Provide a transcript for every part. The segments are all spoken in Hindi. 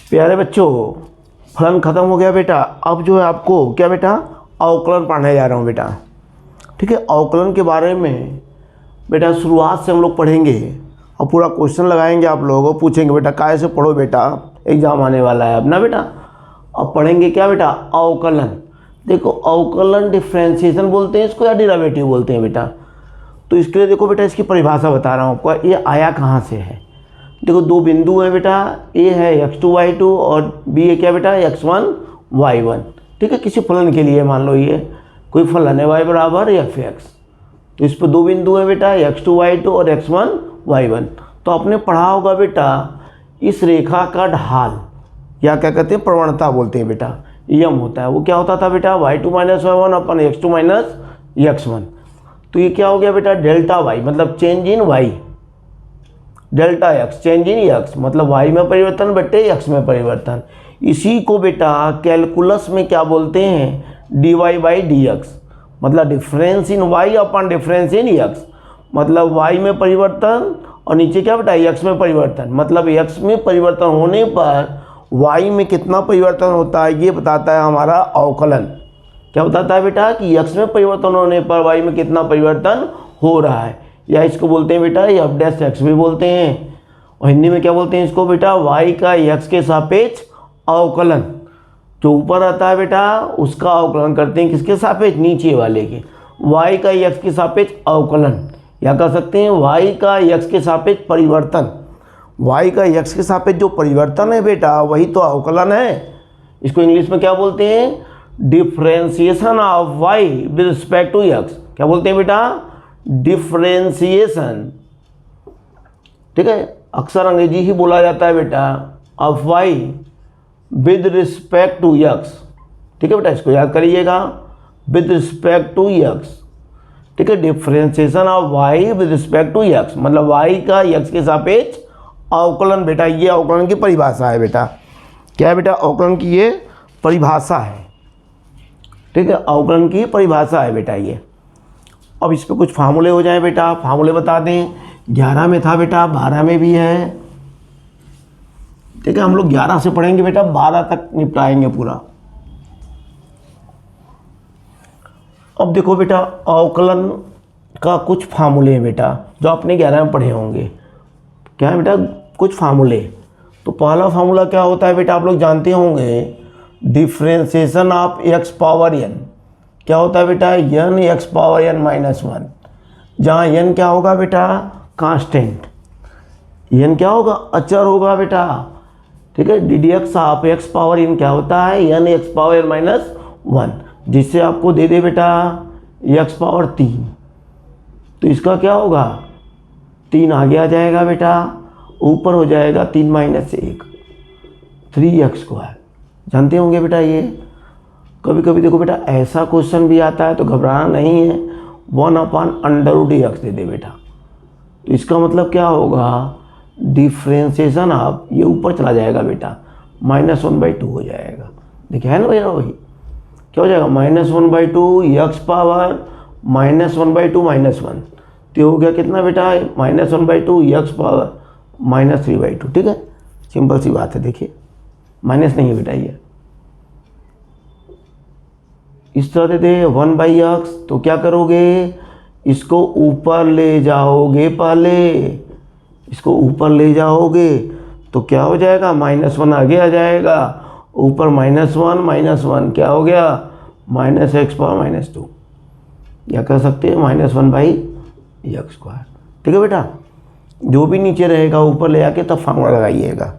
प्यारे बच्चों, फलन ख़त्म हो गया बेटा। अब जो है आपको क्या बेटा, अवकलन पढ़ने जा रहा हूँ बेटा। ठीक है, अवकलन के बारे में बेटा शुरुआत से हम लोग पढ़ेंगे और पूरा क्वेश्चन लगाएंगे आप लोगों को, पूछेंगे बेटा काय से पढ़ो बेटा, एग्जाम आने वाला है अब ना बेटा। अब पढ़ेंगे क्या बेटा, अवकलन। देखो अवकलन डिफ्रेंशिएशन बोलते हैं इसको या डेरिवेटिव बोलते हैं बेटा। तो इसके लिए देखो बेटा इसकी परिभाषा बता रहा हूँ आपको, ये आया कहाँ से है। देखो दो बिंदु है बेटा, ए है x2 y2 और बी है क्या बेटा x1 y1। ठीक है, किसी फलन के लिए मान लो ये कोई फलन है y बराबर f(x), तो इस पर दो बिंदु है बेटा x2 y2 और x1 y1। तो आपने पढ़ा होगा बेटा इस रेखा का ढाल या क्या कहते हैं प्रवणता बोलते हैं बेटा, यम होता है। वो क्या होता था बेटा y2 माइनस y1 अपन x2 माइनस x1। तो ये क्या हो गया बेटा डेल्टा y मतलब change in y, delta x change in x मतलब y में परिवर्तन बटे x में परिवर्तन। इसी को बेटा कैलकुलस में क्या बोलते हैं, dy बाई dx मतलब difference in y upon difference in x। मतलब y में परिवर्तन और नीचे क्या बेटा x में परिवर्तन, मतलब x में परिवर्तन होने पर y में कितना परिवर्तन होता है ये बताता है हमारा अवकलन। क्या बताता है बेटा कि x में परिवर्तन होने पर y में कितना परिवर्तन हो रहा है, या इसको बोलते हैं बेटा एफ डैश एक्स भी बोलते हैं। और हिंदी में क्या बोलते हैं इसको बेटा y का x के सापेक्ष अवकलन। जो ऊपर आता है बेटा उसका अवकलन करते हैं किसके सापेक्ष, नीचे वाले के। y का x के सापेक्ष अवकलन, या कह सकते हैं y का x के सापेक्ष परिवर्तन। y का x के सापेक्ष जो परिवर्तन है बेटा वही तो अवकलन है। इसको इंग्लिश में क्या बोलते हैं, differentiation of y with respect to x। क्या बोलते हैं बेटा, डिफ्रेंशिएशन। ठीक है, अक्सर अंग्रेजी ही बोला जाता है बेटा, of y with respect to x। ठीक है बेटा, इसको याद करिएगा, विद रिस्पेक्ट टू x। ठीक है, differentiation of y with respect to x मतलब y का x के सापेक्ष अवकलन बेटा। ये अवकलन की परिभाषा है बेटा। क्या है बेटा, अवकलन की ये परिभाषा है। ठीक है, अवकलन की परिभाषा है बेटा ये। अब इस पे कुछ फार्मूले हो जाए बेटा, फार्मूले बता दें। 11 में था बेटा, 12 में भी है। ठीक है, हम लोग 11 से पढ़ेंगे बेटा, 12 तक निपटाएंगे पूरा। अब देखो बेटा अवकलन का कुछ फार्मूले हैं बेटा जो आपने 11 में पढ़े होंगे। क्या है बेटा, कुछ फार्मूले। तो पहला फार्मूला क्या होता है बेटा, आप लोग जानते होंगे, differentiation of x power n। क्या होता है बेटा, n x power n minus 1, जहाँ n क्या होगा बेटा कांस्टेंट, n क्या होगा अचर होगा बेटा। ठीक है, ddx of x power n क्या होता है, n x power n minus 1, जिससे आपको दे दे बेटा x पावर 3। तो इसका क्या होगा, 3 आगे आ जाएगा बेटा, ऊपर हो जाएगा 3 माइनस 1 3x²। जानते होंगे बेटा ये। कभी कभी देखो बेटा ऐसा क्वेश्चन भी आता है तो घबराना नहीं है, 1/√x दे दे बेटा। तो इसका मतलब क्या होगा, डिफ्रेंशिएशन ऑफ ये ऊपर चला जाएगा बेटा, -1/2 हो जाएगा। देखिए है ना भैया, वही क्या हो जाएगा -1/2 x पावर -1/2 -1। तो हो गया कितना बेटा, -1/2 x पावर -3/2। ठीक है, सिंपल सी बात है। देखिए माइनस नहीं है बेटा ये। इस तरह दे दे 1/x, तो क्या करोगे, इसको ऊपर ले जाओगे, पहले इसको ऊपर ले जाओगे तो क्या हो जाएगा, -1 आगे आ जाएगा, ऊपर -1 क्या हो गया -x पावर -2, या कह सकते हैं -1/x²। ठीक है बेटा, जो भी नीचे रहेगा ऊपर ले आके तब फार्मूला लगाइएगा।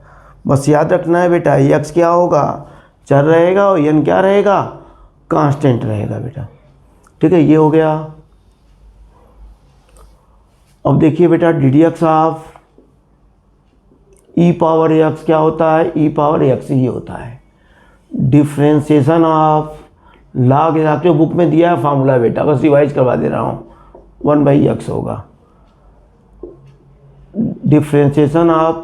बस याद रखना है बेटा x क्या होगा, चर रहेगा, और n क्या रहेगा, कांस्टेंट रहेगा बेटा। ठीक है, ये हो गया। अब देखिए बेटा ddx of e power x क्या होता है, e पावर x ही होता है। डिफ्रेंशिएशन ऑफ log आपके बुक में दिया है फार्मूला बेटा, बस रिवाइज करवा दे रहा हूँ, 1/x होगा। डिफ्रेंशिएशन ऑफ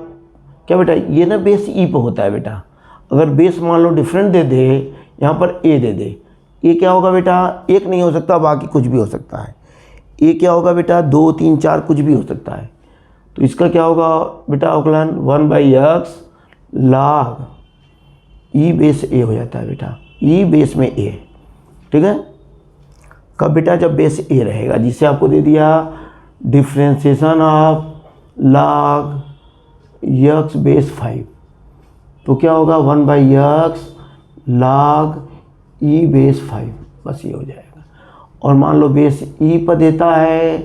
क्या बेटा, ये ना बेस ई पे होता है बेटा। अगर बेस मान लो डिफरेंट दे दे, यहाँ पर ए दे दे, ए क्या होगा बेटा, एक नहीं हो सकता, बाकी कुछ भी हो सकता है। ए क्या होगा बेटा, 2 3 4 कुछ भी हो सकता है। तो इसका क्या होगा बेटा अवकलन, 1/x log ई बेस ए हो जाता है बेटा, ई बेस में ए, ठीक है। कब बेटा? जब बेस ए रहेगा, जिसे आपको दे दिया differentiation of log x base 5, तो क्या होगा 1/x log e बेस 5, बस ये हो जाएगा। और मान लो बेस e पर देता है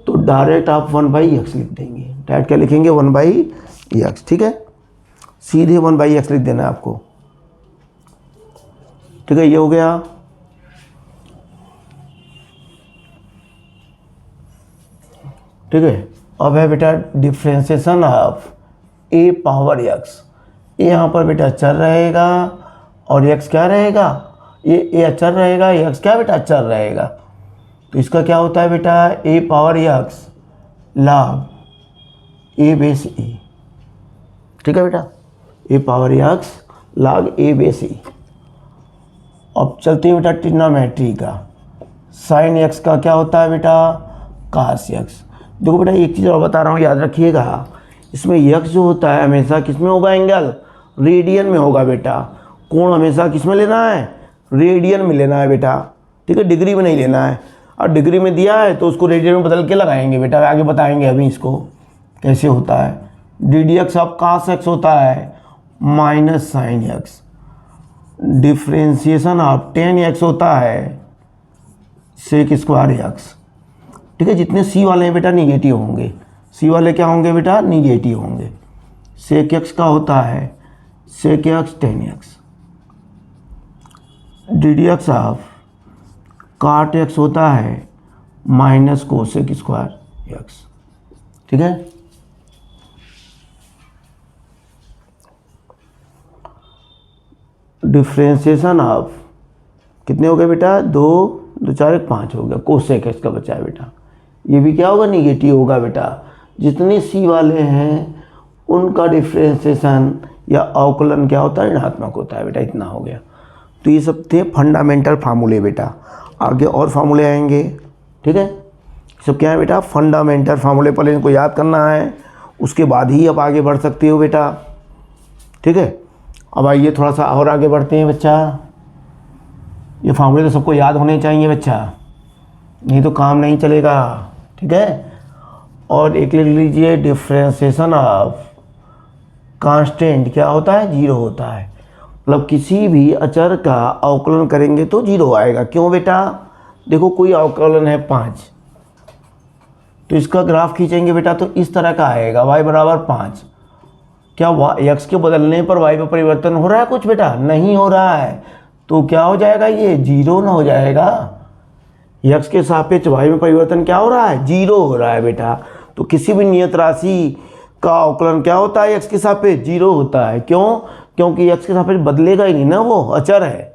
तो डायरेक्ट आप 1/x लिख देंगे। डायरेक्ट क्या लिखेंगे? 1/x, ठीक है, सीधे 1/x लिख देना है आपको, ठीक है। ये हो गया। ठीक है, अब है बेटा differentiation of a power x। ए यहाँ पर बेटा चर रहेगा और x क्या रहेगा? ये अचर रहेगा, x क्या बेटा? अचर रहेगा। तो इसका क्या होता है बेटा? a power x log a base e, ठीक है बेटा, a power x log a base e। अब चलते हैं बेटा ट्रिग्नोमेट्री का। साइन x का क्या होता है बेटा? cos x। देखो बेटा एक चीज़ और बता रहा हूँ, याद रखिएगा, इसमें x जो होता है हमेशा किस में होगा? एंगल रेडियन में होगा बेटा। कोण हमेशा किस में लेना है? रेडियन में लेना है बेटा, ठीक है, डिग्री में नहीं लेना है। और डिग्री में दिया है तो उसको रेडियन में बदल के लगाएंगे बेटा, आगे बताएंगे अभी इसको कैसे होता है। D d x of cos x होता है minus sine x. Differentiation of tan x होता है सेक स्क्वायर एक्स, ठीक है। जितने सी वाले हैं बेटा निगेटिव होंगे, सी वाले क्या होंगे बेटा? निगेटिव होंगे। सेक एक्स का होता है sec x tan x। D d x of cot x होता है माइनस कोसेक स्क्वायर एक्स, ठीक है। डिफ्रेंशिएशन ऑफ कितने हो गए बेटा? 2 2 4 1 5 हो गया। कोसेक एक्स का बचा है बेटा, ये भी क्या होगा? निगेटिव होगा बेटा। जितने सी वाले हैं उनका डिफ्रेंशिएशन या अवकलन क्या होता है? ऋणात्मक होता है बेटा। इतना हो गया। तो ये सब थे फंडामेंटल फार्मूले बेटा, आगे और फार्मूले आएंगे, ठीक है। सब क्या है बेटा? फंडामेंटल फार्मूले, पहले इनको याद करना है, उसके बाद ही आप आगे बढ़ सकते हो बेटा, ठीक है। अब आइए थोड़ा सा और आगे बढ़ते हैं बच्चा। ये फार्मूले तो सबको याद होने चाहिए बच्चा, नहीं तो काम नहीं चलेगा, ठीक है। और एक लिख लीजिए डिफ्रेंशिएशन ऑफ कांस्टेंट क्या होता है? 0 होता है। मतलब किसी भी अचर का अवकलन करेंगे तो 0 आएगा। क्यों बेटा? देखो कोई अवकलन है 5, तो इसका ग्राफ खींचेंगे बेटा तो इस तरह का आएगा y बराबर 5। क्या x के बदलने पर y पर परिवर्तन हो रहा है कुछ बेटा? नहीं हो रहा है। तो क्या हो जाएगा? ये 0 ना हो जाएगा। x के सापेक्ष y में परिवर्तन क्या हो रहा है? 0 हो रहा है बेटा। तो किसी भी नियत राशि का अवकलन क्या होता है? x के सापेक्ष 0 होता है। क्यों? क्योंकि x के सापेक्ष बदलेगा ही नहीं ना, वो अचर है।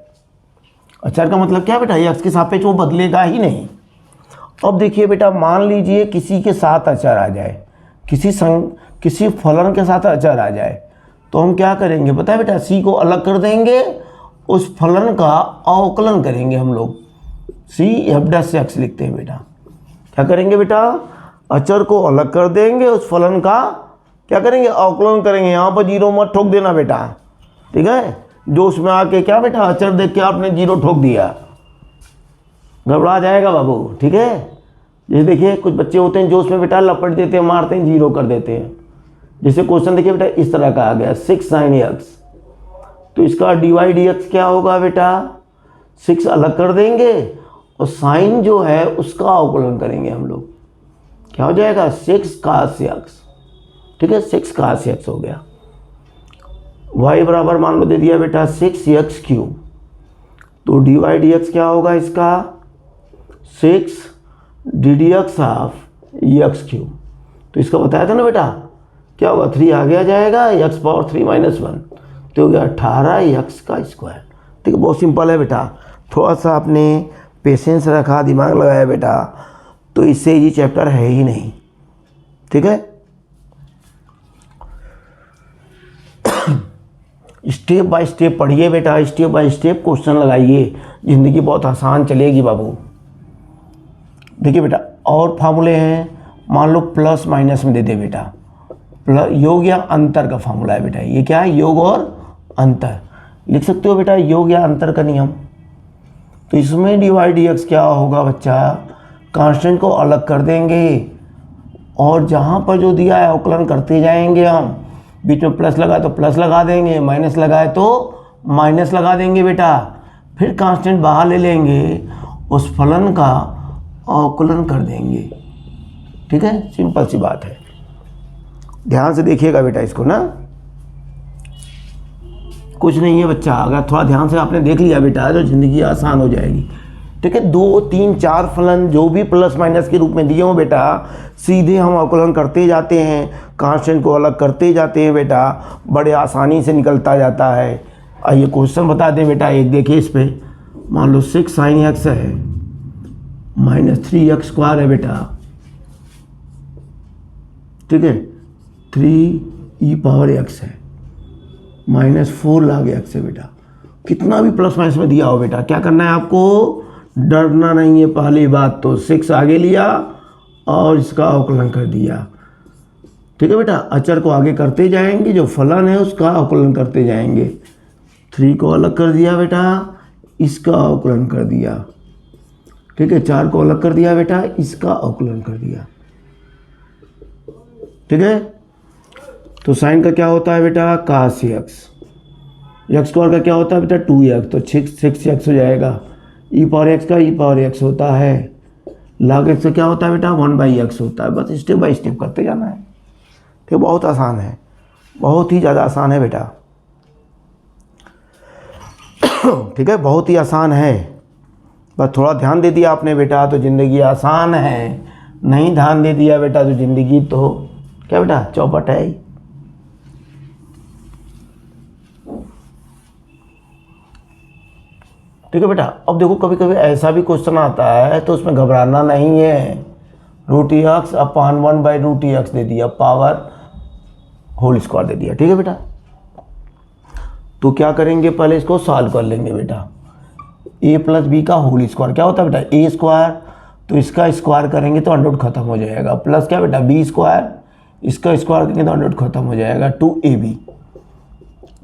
अचर का मतलब क्या बेटा? x के सापेक्ष वो बदलेगा ही नहीं। अब देखिए बेटा, मान लीजिए किसी के साथ अचर आ जाए, किसी फलन के साथ अचर आ जाए, तो हम क्या करेंगे पता है बेटा? c को अलग कर देंगे, उस फलन का अवकलन करेंगे हम लोग। c f' लिखते हैं बेटा। क्या करेंगे बेटा? अचर को अलग कर देंगे, उस फलन का क्या करेंगे? अवकलन करेंगे। यहाँ पर 0 मत ठोक देना बेटा, ठीक है। जोश में आके क्या बेटा अचर देख के आपने 0 ठोक दिया, घबरा जाएगा बाबू, ठीक है। जैसे देखिए कुछ बच्चे होते हैं जोश में बेटा लपट देते हैं, मारते हैं, 0 कर देते हैं। जैसे क्वेश्चन देखिए बेटा इस तरह का आ गया 6 sin x, तो इसका dy/dx क्या होगा बेटा? 6 अलग कर देंगे और साइन जो है उसका अवकलन करेंगे हम लोग। क्या हो जाएगा? 6 cos x, ठीक है, 6 cos x हो गया। y बराबर मान लो दे दिया बेटा 6x³, तो dy/dx क्या होगा इसका? 6 ddx ऑफ x³। तो इसका बताया था ना बेटा, क्या होगा? 3 आगे आ जाएगा, x पावर 3 - 1, तो हो गया 18x का स्क्वायर। ठीक है, बहुत सिंपल है बेटा। थोड़ा सा आपने पेशेंस रखा, दिमाग लगाया बेटा, तो इससे ये चैप्टर है ही नहीं, ठीक है। स्टेप बाय स्टेप पढ़िए बेटा, स्टेप बाय स्टेप क्वेश्चन लगाइए, ज़िंदगी बहुत आसान चलेगी बाबू। देखिए बेटा और फार्मूले हैं, मान लो प्लस माइनस में दे दे बेटा, योग या अंतर का फार्मूला है बेटा। ये क्या है? योग और अंतर लिख सकते हो बेटा, योग या अंतर का नियम। तो इसमें dy/dx क्या होगा बच्चा, कांस्टेंट को अलग कर देंगे और जहाँ पर जो दिया है अवकलन करते जाएंगे हम। बीच में प्लस लगाए तो प्लस लगा देंगे, माइनस लगाए तो माइनस लगा देंगे बेटा। फिर कांस्टेंट बाहर ले लेंगे, उस फलन का अवकलन कर देंगे। ठीक है, सिंपल सी बात है। ध्यान से देखिएगा बेटा इसको ना, कुछ नहीं है बच्चा। अगर थोड़ा ध्यान से आपने देख लिया बेटा तो ज़िंदगी आसान हो जाएगी। ठीक है, 2, 3, 4 फलन जो भी प्लस माइनस के रूप में दिए हो बेटा, सीधे हम अवकलन करते जाते हैं, कांस्टेंट को अलग करते जाते हैं बेटा, बड़े आसानी से निकलता जाता है। आइए क्वेश्चन बता दें बेटा, एक देखिए इस पर। मान लो 6 sin x है -3x² है बेटा। ठीक है, 3e⁻x है, -4 log x है बेटा। कितना भी प्लस माइनस में दिया हो बेटा, क्या करना है आपको, डरना नहीं है। पहली बात तो 6 आगे लिया और इसका अवकलन कर दिया। ठीक है बेटा, अचर को आगे करते जाएंगे, जो फलन है उसका अवकलन करते जाएंगे। 3 को अलग कर दिया बेटा, इसका अवकलन कर दिया। ठीक है, 4 को अलग कर दिया बेटा, इसका अवकलन कर दिया। ठीक है, तो साइन का क्या होता है बेटा, cos x। x² का क्या होता है बेटा, 2x, तो 6x हो जाएगा। e⁻x का e⁻x होता है। log x का क्या होता है बेटा, 1/x होता है। बस स्टेप बाय स्टेप करते जाना है। ठीक, बहुत आसान है, बहुत ही ज़्यादा आसान है बेटा। ठीक है, बहुत ही आसान है। बस थोड़ा ध्यान दे दिया आपने बेटा तो ज़िंदगी आसान है, नहीं ध्यान दे दिया बेटा तो ज़िंदगी तो क्या बेटा, चौपट है। ठीक है बेटा, अब देखो कभी कभी ऐसा भी क्वेश्चन आता है तो उसमें घबराना नहीं है। √(x/1/√x) दे दिया, पावर होल स्क्वायर दे दिया। ठीक है बेटा, तो क्या करेंगे, पहले इसको सॉल्व कर लेंगे बेटा। a + b का होल स्क्वायर क्या होता है बेटा, a², तो इसका स्क्वायर करेंगे तो अंडर रूट खत्म हो जाएगा। प्लस क्या बेटा, b², इसका स्क्वायर करेंगे तो अंडर रूट खत्म हो जाएगा। 2ab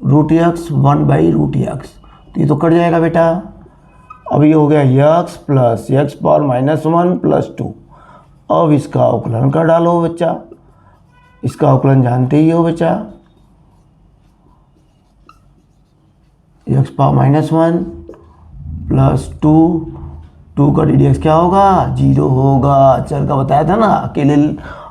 √x 1/√x, तो ये तो कट जाएगा बेटा। अब ये हो गया x + x⁻⁻1 + 2। अब इसका अवकलन कर डालो बच्चा, इसका अवकलन जानते ही हो बच्चा, x⁻⁻1 + 2 का ddx क्या होगा, 0 होगा। चर का बताया था ना,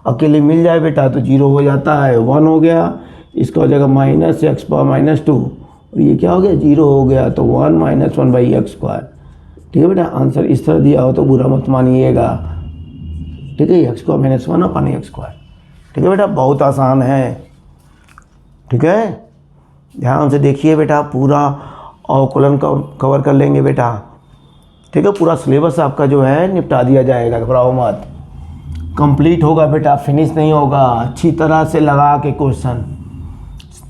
अकेले मिल जाए बेटा तो 0 हो जाता है। 1 हो गया, इसका हो जाएगा -x⁻⁻2 और ये क्या हो गया, 0 हो गया, तो 1 - 1/x²। ठीक है बेटा, आंसर इस तरह दिया हो तो बुरा मत मानिएगा। ठीक है, x²-1/x²। ठीक है बेटा, बहुत आसान है। ठीक है, ध्यान से देखिए बेटा, पूरा अवकलन कवर कर लेंगे बेटा। ठीक है, पूरा सिलेबस आपका जो है निपटा दिया जाएगा, घबराओ मत। कंप्लीट होगा बेटा, फिनिश नहीं होगा। अच्छी तरह से लगा के क्वेश्चन,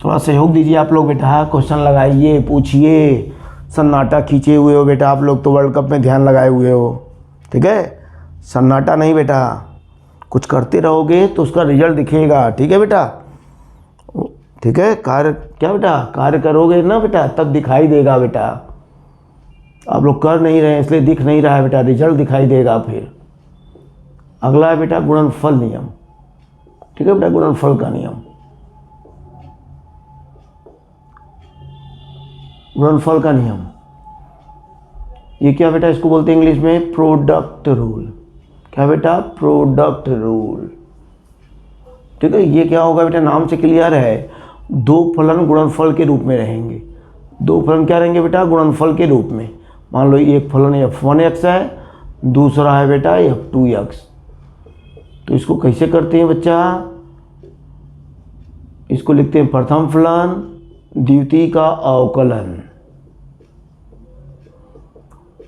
थोड़ा सहयोग दीजिए आप लोग बेटा, क्वेश्चन लगाइए, पूछिए। सन्नाटा खींचे हुए हो बेटा, आप लोग तो वर्ल्ड कप में ध्यान लगाए हुए हो। ठीक है, सन्नाटा नहीं बेटा, कुछ करते रहोगे तो उसका रिजल्ट दिखेगा। ठीक है बेटा, ठीक है, कार्य क्या बेटा, कार्य करोगे ना बेटा तब दिखाई देगा बेटा। आप लोग कर नहीं रहे हैं इसलिए दिख नहीं रहा है बेटा, रिजल्ट दिखाई देगा फिर। अगला है बेटा गुणनफल नियम। ठीक है बेटा, गुणनफल का नियम, गुणनफल का नियम ये क्या बेटा, इसको बोलते हैं इंग्लिश में प्रोडक्ट रूल। क्या बेटा, प्रोडक्ट रूल। ठीक है, ये क्या होगा बेटा, नाम से क्लियर है, 2 फलन गुणनफल के रूप में रहेंगे। 2 फलन क्या रहेंगे बेटा, गुणनफल के रूप में। मान लो एक फलन f1x है, दूसरा है बेटा f2x। तो इसको कैसे करते हैं बच्चा, इसको लिखते हैं प्रथम फलन द्वितीय का अवकलन।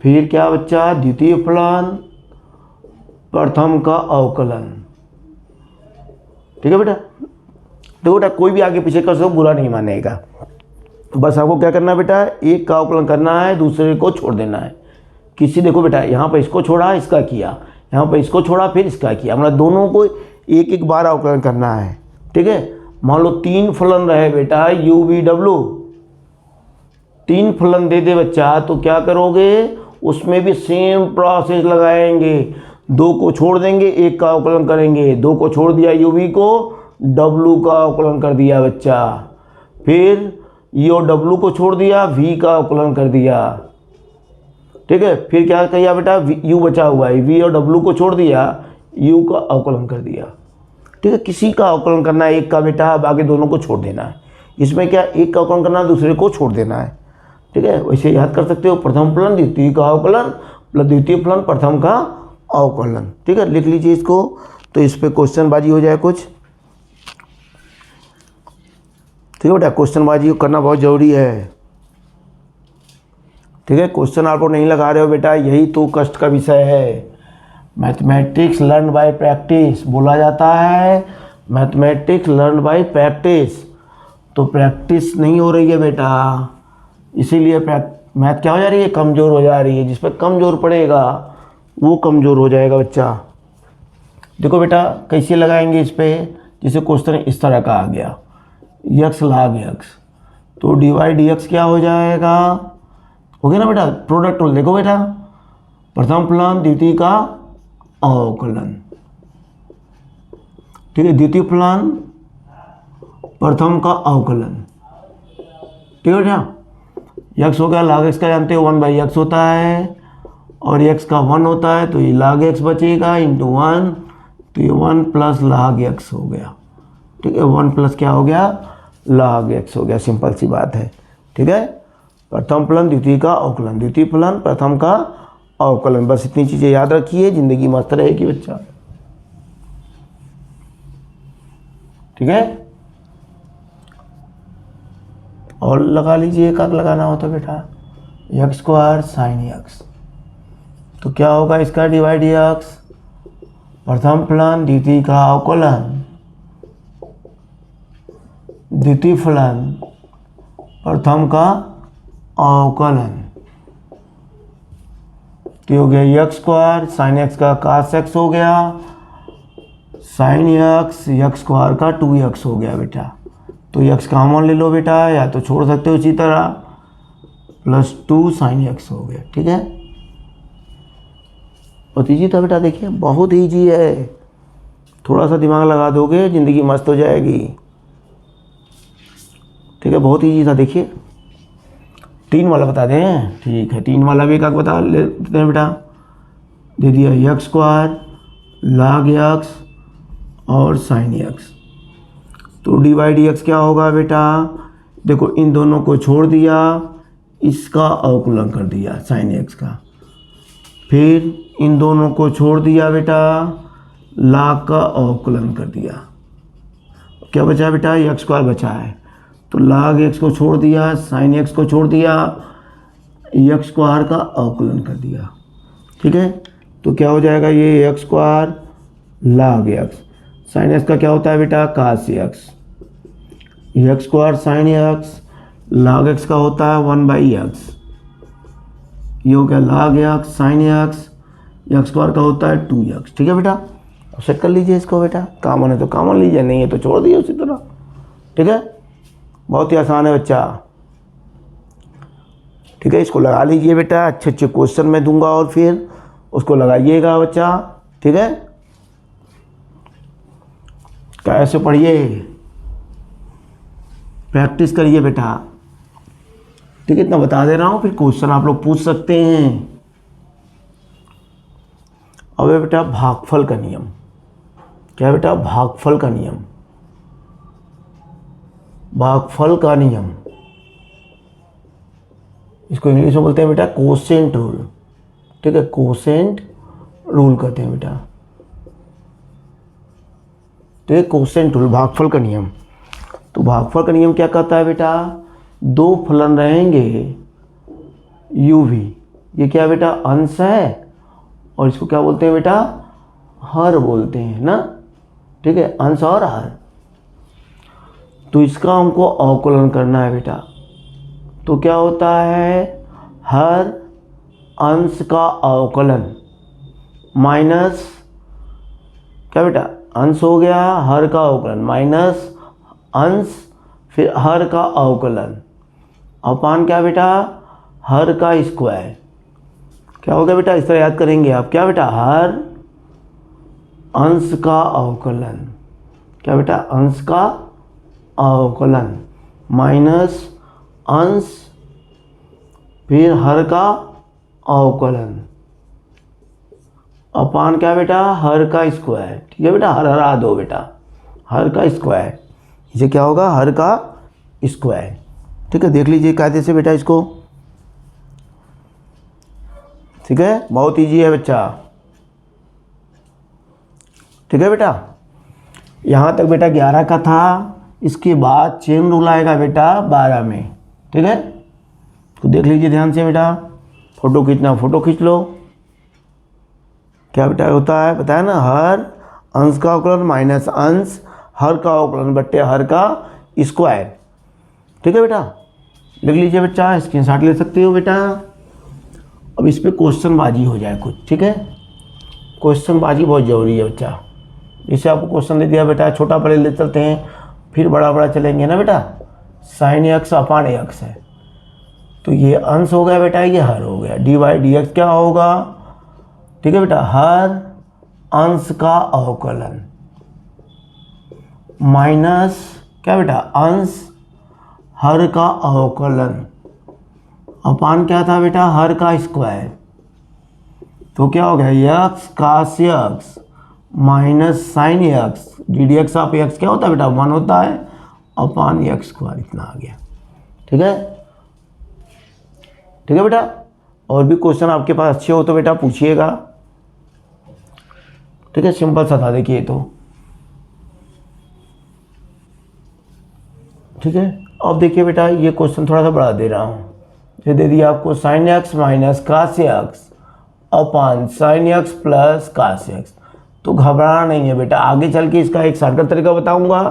फिर क्या बच्चा, द्वितीय फलन प्रथम का अवकलन। ठीक है बेटा, देखो बेटा कोई भी आगे पीछे कर सको, बुरा नहीं मानेगा। बस आपको क्या करना है बेटा, एक का अवकलन करना है, दूसरे को छोड़ देना है। किसी देखो बेटा, यहाँ पर इसको छोड़ा, इसका किया, यहाँ पर इसको छोड़ा, फिर इसका किया, मतलब दोनों को एक एक बार अवकलन करना है। ठीक है, मान लो 3 फलन रहे बेटा u v w, 3 फलन दे दे बच्चा तो क्या करोगे, उसमें भी सेम प्रोसेस लगाएंगे। 2 को छोड़ देंगे, 1 का अवकलन करेंगे। 2 को छोड़ दिया u_v को, w का अवकलन कर दिया बच्चा। फिर e और w को छोड़ दिया, v का अवकलन कर दिया। ठीक है, फिर क्या किया बेटा, u बचा हुआ है, v और w को छोड़ दिया, u का अवकलन कर दिया। ठीक है, किसी का अवकलन करना है, एक का बेटा, बाकी दोनों को छोड़ देना है। इसमें क्या, एक का अवकलन करना है, दूसरे को छोड़ देना है। ठीक है, वैसे याद कर सकते हो, प्रथम फलन द्वितीय का अवकलन प्लस द्वितीय फलन प्रथम का अवकलन। ठीक है, लिख लीजिए इसको, तो इस पर क्वेश्चन बाजी हो जाए कुछ। ठीक है बेटा, क्वेश्चन बाजी करना बहुत ज़रूरी है। ठीक है, क्वेश्चन आप लोग नहीं लगा रहे हो बेटा, यही तो कष्ट का विषय है। मैथमेटिक्स लर्न बाय प्रैक्टिस बोला जाता है, मैथमेटिक्स लर्न बाय प्रैक्टिस। तो प्रैक्टिस नहीं हो रही है बेटा, इसीलिए मैथ क्या हो जा रही है, कमज़ोर हो जा रही है। जिस पर कमज़ोर पड़ेगा वो कमज़ोर हो जाएगा बच्चा। देखो बेटा कैसे लगाएंगे इस पर, जैसे क्वेश्चन इस तरह का आ गया, यक्स लाग यक्स, तो डिवाइड यक्स क्या हो जाएगा, हो गया ना बेटा, प्रोडक्ट रूल। देखो बेटा, प्रथम फलन द्वितीय का अवकलन, ठीक है, द्वितीय फलन प्रथम का अवकलन। ठीक है बेटा, यक्स हो गया, लाग एक्स का जानते हो 1/x होता है, और x का 1 होता है, तो ये लाग x बचेगा इंटू 1, तो ये 1 प्लस लाग x हो गया। ठीक है, 1 प्लस क्या हो गया, लाग x हो गया। सिंपल सी बात है। ठीक है, प्रथम फलन द्वितीय का अवकलन, द्वितीय फलन प्रथम का अवकलन, बस इतनी चीज़ें याद रखिए, ज़िंदगी मस्त रहेगी बच्चा। ठीक है, और लगा लीजिए, एक आध लगाना हो तो बेटा, यक्स स्क्वायर साइन यक्स, तो क्या होगा इसका डिवाइड यक्स, प्रथम फलन द्वितीय का अवकलन, द्वितीय फलन प्रथम का अवकलन, तो हो गया यक्स स्क्वायर साइन एक्स का कास एक्स हो गया, साइन यक्स यक्स स्क्वायर का 2x हो गया बेटा। तो यक्स कॉमन ले लो बेटा, या तो छोड़ सकते हो इसी तरह, प्लस 2 साइन यक्स हो गया। ठीक है, बहुत ईजी था बेटा, देखिए बहुत ईजी है, थोड़ा सा दिमाग लगा दोगे ज़िंदगी मस्त हो जाएगी। ठीक है, बहुत ईजी था। देखिए 3 वाला बता दें, ठीक है, 3 वाला भी एक बता लेते हैं बेटा। दे दिया यक्स स्क्वायर लाग यक्स और साइन यक्स, तो डिवाइड यक्स क्या होगा बेटा, देखो इन दोनों को छोड़ दिया, इसका अवकलन कर दिया साइन एक्स का, फिर इन दोनों को छोड़ दिया बेटा, लाग का अवकलन कर दिया। क्या बचा बेटा, यक्स स्क्वायर बचा है, तो लाग एक्स को छोड़ दिया, साइन एक्स को छोड़ दिया, यक्स स्क्वायर का अवकलन कर दिया। ठीक है, तो क्या हो जाएगा, ये x square log x, sine x का क्या होता है बेटा, cos x, x square sine x, log x का होता है 1/x, ये हो गया log x sine x, x square का होता है 2x। ठीक है बेटा, सेट कर लीजिए इसको बेटा, कॉमन है तो कॉमन लीजिए, नहीं है तो छोड़ दिए उसी तरह। ठीक है, बहुत ही आसान है बच्चा। ठीक है, इसको लगा लीजिए बेटा, अच्छे अच्छे क्वेश्चन मैं दूंगा और फिर उसको लगाइएगा बच्चा। ठीक है, कैसे पढ़िए, प्रैक्टिस करिए बेटा। ठीक है, इतना बता दे रहा हूँ, फिर क्वेश्चन आप लोग पूछ सकते हैं। अब है बेटा भागफल का नियम। क्या है बेटा, भागफल का नियम, भागफल का नियम, इसको इंग्लिश में बोलते हैं बेटा कोसेंट रूल। ठीक है, कोसेंट रूल कहते हैं बेटा। तो ये कोसेंट रूल, भागफल का नियम। तो भागफल का नियम क्या कहता है बेटा, 2 फलन रहेंगे u v, ये क्या बेटा अंश है, और इसको क्या बोलते हैं बेटा, हर बोलते हैं ना। ठीक है, अंश और हर, तो इसका हमको अवकलन करना है बेटा। तो क्या होता है, हर अंश का अवकलन माइनस क्या बेटा, अंश हो गया हर का अवकलन, माइनस अंश फिर हर का अवकलन, अपान क्या बेटा, हर का स्क्वायर। क्या होगा बेटा, इस तरह याद करेंगे आप, क्या बेटा, हर अंश का अवकलन, क्या बेटा, अंश का अवकलन माइनस अंश फिर हर का अवकलन अपान क्या बेटा, हर का स्क्वायर। ठीक है बेटा, हर हरा दो बेटा, हर का स्क्वायर, इसे क्या होगा, हर का स्क्वायर। ठीक है, देख लीजिए कायदे से बेटा इसको। ठीक है, बहुत ईजी है बच्चा। ठीक है बेटा, यहाँ तक बेटा 11 का था। इसके बाद चेन रूल आएगा बेटा 12 में। ठीक है, तो देख लीजिए ध्यान से बेटा, फोटो खींचना, फोटो खींच लो। क्या बेटा होता है, बताया ना, हर अंश का अवकलन माइनस अंश हर का अवकलन बट्टे हर का स्क्वायर। ठीक है बेटा, लिख लीजिए बच्चा, स्क्रीनशॉट ले सकते हो बेटा। अब इस पे क्वेश्चन बाजी हो जाए कुछ। ठीक है, क्वेश्चन बाजी बहुत ज़रूरी है बच्चा। जैसे आपको क्वेश्चन दे दिया बेटा, छोटा बड़े ले चलते हैं, फिर बड़ा बड़ा चलेंगे ना बेटा। साइन एक्स अपान एक्स है, तो ये अंश हो गया बेटा, ये हर हो गया। डी वाई डी एक्स क्या होगा, ठीक है बेटा, हर अंश का अवकलन माइनस क्या बेटा, अंश हर का अवकलन अपान क्या था बेटा, हर का स्क्वायर। तो क्या हो गया, x cos x minus sine x d d x of x क्या होता है बेटा, 1 होता है अपान एक्स स्क्वायर, इतना आ गया। ठीक है, ठीक है बेटा। और भी क्वेश्चन आपके पास अच्छे हो तो बेटा पूछिएगा। ठीक है, सिंपल सा था, देखिए तो। ठीक है, अब देखिए बेटा, ये क्वेश्चन थोड़ा सा बड़ा दे रहा हूँ। ये दे दिया आपको sine x minus cos x upon sine x plus cos x. तो घबराना नहीं है बेटा, आगे चल के इसका एक शॉर्टकट तरीका बताऊंगा,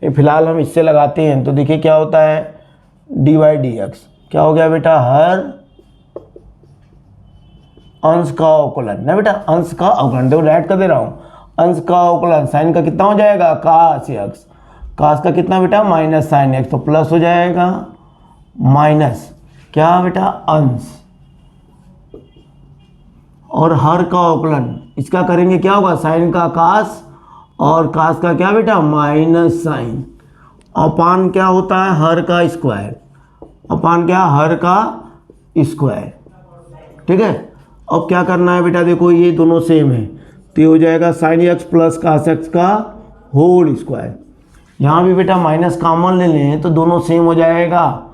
फिलहाल हम इससे लगाते हैं। तो देखिए क्या होता है, डी वाई डी एक्स क्या हो गया बेटा, हर अंश का अवकलन ना बेटा, अंश का अवकलन, देखो ऐड कर दे रहा हूँ, अंश का अवकलन साइन का कितना हो जाएगा, कास एक्स, कास का कितना बेटा, माइनस साइन एक्स, तो प्लस हो जाएगा माइनस क्या बेटा, अंश और हर का अवकलन, इसका करेंगे क्या होगा, साइन का कास और कास का क्या बेटा, माइनस साइन, अपान क्या होता है, हर का स्क्वायर, अपान क्या, हर का स्क्वायर। ठीक है, अब क्या करना है बेटा, देखो ये दोनों सेम है, तो ये हो जाएगा sine x plus cos x का होल स्क्वायर। यहाँ भी बेटा माइनस कॉमन ले लें तो दोनों सेम हो जाएगा,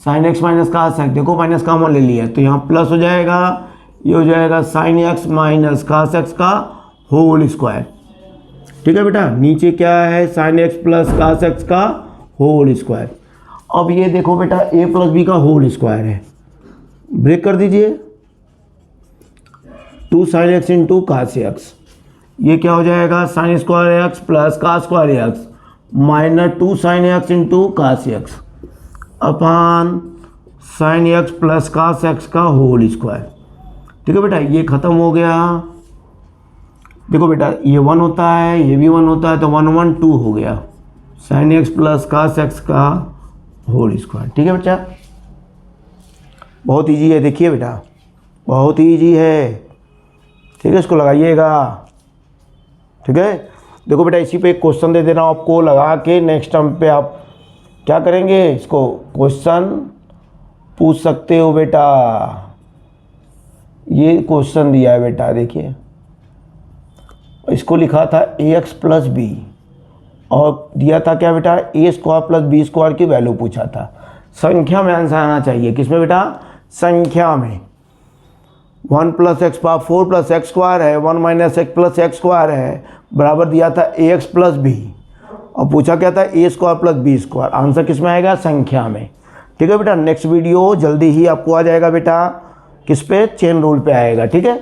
sine x minus cos x, देखो माइनस कॉमन ले लिया तो यहाँ प्लस हो जाएगा, ये हो जाएगा sine x minus cos x का होल स्क्वायर। ठीक है बेटा, नीचे क्या है, sine x plus cos x का होल स्क्वायर। अब ये देखो बेटा, ए प्लस बी का होल स्क्वायर है, ब्रेक कर दीजिए, 2 sine x into cos x, ये क्या हो जाएगा, sine square x plus cos square x minus 2 sine x into cos x upon sine x plus cos x का होल स्क्वायर। ठीक है बेटा, ये खत्म हो गया। देखो बेटा, ये 1 होता है, ये भी 1 होता है, तो 1 1 2 हो गया, sine x plus cos x का होल स्क्वायर। ठीक है बच्चा, बहुत इजी है, देखिए बेटा बहुत इजी है। ठीक है, इसको लगाइएगा। ठीक है, देखो बेटा, इसी पे एक क्वेश्चन दे दे रहा हूँ आपको, लगा के नेक्स्ट टर्म पे आप क्या करेंगे, इसको क्वेश्चन पूछ सकते हो बेटा। ये क्वेश्चन दिया है बेटा, देखिए इसको लिखा था ए एक्स प्लस बी और दिया था क्या बेटा, ए स्क्वायर प्लस बी स्क्वायर की वैल्यू पूछा था। संख्या में आंसर आना चाहिए, किसमें बेटा, संख्या में। 1 plus x power 4 plus x square है, 1 minus x plus x square है, बराबर दिया था ए एक्स प्लस बी और पूछा क्या था, A square plus B square. Answer किस में आएगा, संख्या में। ठीक है बेटा, नेक्स्ट वीडियो जल्दी ही आपको आ जाएगा बेटा, किस पे, चेन रूल पे आएगा। ठीक है।